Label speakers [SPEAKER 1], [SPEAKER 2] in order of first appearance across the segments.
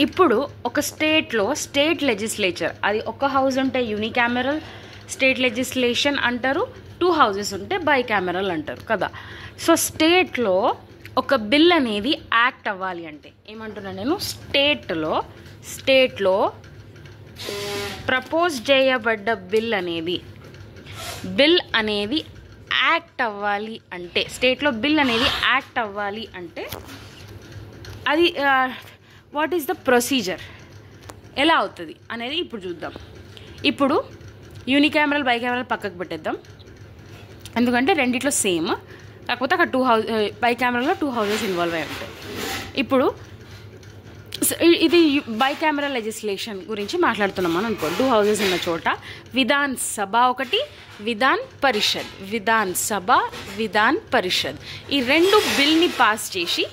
[SPEAKER 1] ఇప్పుడు ఒక స్టేట్లో స్టేట్ లెజిస్లేచర్, అది ఒక హౌస్ ఉంటే యూనికామెరల్ స్టేట్ లెజిస్లేషన్ అంటారు, 2 హౌసెస్ ఉంటే బైకామెరల్ అంటారు కదా. సో స్టేట్లో ఒక బిల్ అనేది యాక్ట్ అవ్వాలి అంటే ఏమంటున్నా నేను, స్టేట్లో ప్రపోజ్ చేయబడ్డ బిల్ అనేది యాక్ట్ అవ్వాలి అంటే, స్టేట్లో బిల్ అనేది యాక్ట్ అవ్వాలి అంటే అది వాట్ ఈస్ ద ప్రొసీజర్, ఎలా అవుతుంది అనేది ఇప్పుడు చూద్దాం. ఇప్పుడు యూనికామెరల్ బైకామెరల్ పక్కకు పెట్టేద్దాం, ఎందుకంటే రెండిట్లో సేమ్, కాకపోతే అక్కడ బైకామెరల్లో 2 హౌసెస్ ఇన్వాల్వ్ అయి ఉంటాయి. ఇప్పుడు ఇది బైకామెరల్ లెజిస్లేషన్ గురించి మాట్లాడుతున్నాం అని అనుకో. 2 హౌసెస్ ఉన్న చోట విధాన్ సభ ఒకటి, విధాన్ పరిషద్ ఈ 2 బిల్ని పాస్ చేసి,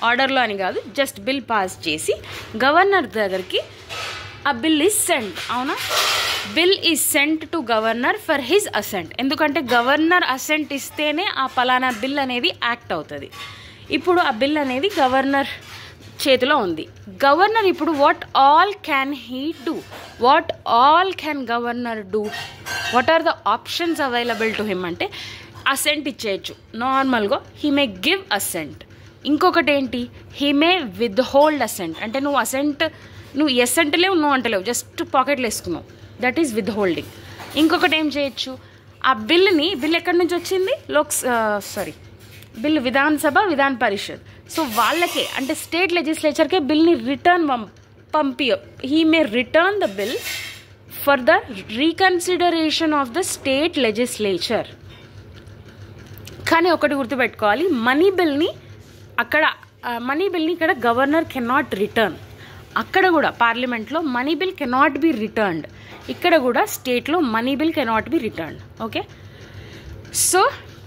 [SPEAKER 1] ఆర్డర్లో అని కాదు, జస్ట్ బిల్ పాస్ చేసి గవర్నర్ దగ్గరికి ఆ బిల్ ఈజ్ సెంట్. అవునా, bill is sent to governor for his assent. ఎందుకంటే గవర్నర్ అసెంట్ ఇస్తేనే ఆ పలానా బిల్ అనేది యాక్ట్ అవుతుంది. ఇప్పుడు ఆ బిల్ అనేది గవర్నర్ చేతిలో ఉంది. గవర్నర్ ఇప్పుడు what all can governor do, what are the options available to him అంటే అసెంట్ ఇచ్చేయచ్చు నార్మల్గా, హీ మే గివ్ అసెంట్. ఇంకొకటి ఏంటి, he may withhold assent, అంటే నువ్వు ఎస్ అంటలేవు, నో అంటలేవు, జస్ట్ పాకెట్లో వేసుకున్నావు, దట్ ఈస్ విత్ హోల్డింగ్. ఇంకొకటి ఏం చేయొచ్చు, ఆ బిల్ ఎక్కడి నుంచి వచ్చింది, బిల్ విధాన్ పరిషత్. సో వాళ్ళకే, అంటే స్టేట్ లెజిస్లేచర్కే బిల్ని return he may return the bill for the reconsideration of the state legislature. కానీ ఒకటి గుర్తుపెట్టుకోవాలి, మనీ బిల్ని ఇక్కడ గవర్నర్ కెనాట్ రిటర్న్. అక్కడ కూడా పార్లమెంట్లో money bill cannot be returned, ఇక్కడ కూడా స్టేట్లో money bill cannot be returned. Okay, so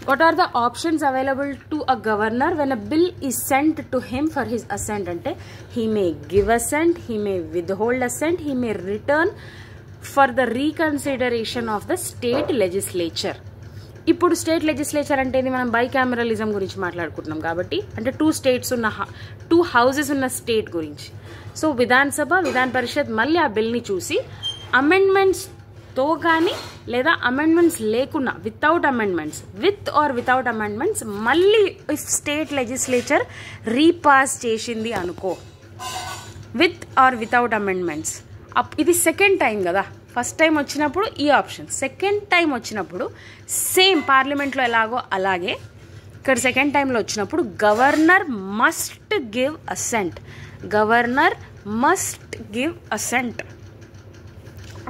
[SPEAKER 1] what are the options available to a governor when a bill is sent to him for his assent ante he may give assent, he may withhold assent, he may return for the reconsideration of the state legislature. ఇప్పుడు state legislature అంటే మనం బైకామెరలిజం గురించి మాట్లాడుకుంటున్నాం కాబట్టి, అంటే 2 houses ఉన్న state గురించి. So Vidhan పరిషత్ మళ్ళీ ఆ బిల్ని చూసి అమెండ్మెంట్స్తో కానీ లేదా అమెండ్మెంట్స్ లేకున్నా విత్ ఆర్ వితౌట్ అమెండ్మెంట్స్ మళ్ళీ స్టేట్ లెజిస్లేచర్ రీపాస్ చేసింది అనుకో, విత్ ఆర్ వితౌట్ అమెండ్మెంట్స్, ఇది సెకండ్ టైం కదా. ఫస్ట్ టైం వచ్చినప్పుడు ఈ ఆప్షన్, సెకండ్ టైం వచ్చినప్పుడు సేమ్ పార్లమెంట్లో ఎలాగో అలాగే ఇక్కడ సెకండ్ టైంలో వచ్చినప్పుడు governor must give assent.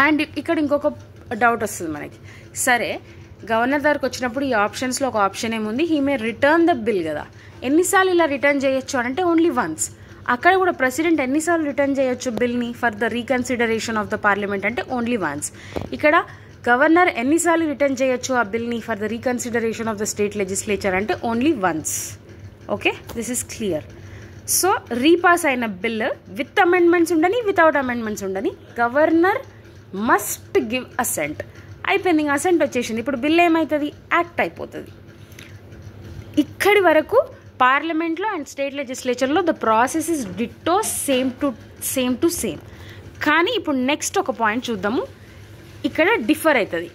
[SPEAKER 1] And ఇక్కడ ఇంకొక డౌట్ వస్తుంది మనకి, సరే గవర్నర్ దగ్గరకు వచ్చినప్పుడు ఈ ఆప్షన్స్లో ఒక ఆప్షన్ ఏముంది, he may return the bill కదా. ఎన్నిసార్లు ఇలా రిటర్న్ చేయొచ్చు అంటే ఓన్లీ వన్స్. అక్కడ కూడా ప్రెసిడెంట్ ఎన్నిసార్లు రిటర్న్ చేయొచ్చు బిల్ని for the reconsideration of the parliament అంటే ఓన్లీ వన్స్. ఇక్కడ గవర్నర్ ఎన్నిసార్లు రిటర్న్ చేయొచ్చు ఆ బిల్ని for the reconsideration of the state legislature అంటే only once. Okay, this is clear. So repass అయిన బిల్ విత్ అమెండ్మెంట్స్ ఉండని వితౌట్ అమెండ్మెంట్స్ ఉండని గవర్నర్ మస్ట్ గివ్ అసెంట్. అయిపోయింది, ఇంకా అసెంట్ వచ్చేసింది. ఇప్పుడు బిల్ ఏమవుతుంది, యాక్ట్ అయిపోతుంది. ఇక్కడి వరకు పార్లమెంట్లో అండ్ స్టేట్ లెజిస్లేచర్లో the process is ditto same to same. కానీ ఇప్పుడు నెక్స్ట్ ఒక పాయింట్ చూద్దాము, ఇక్కడ డిఫర్ అవుతుంది.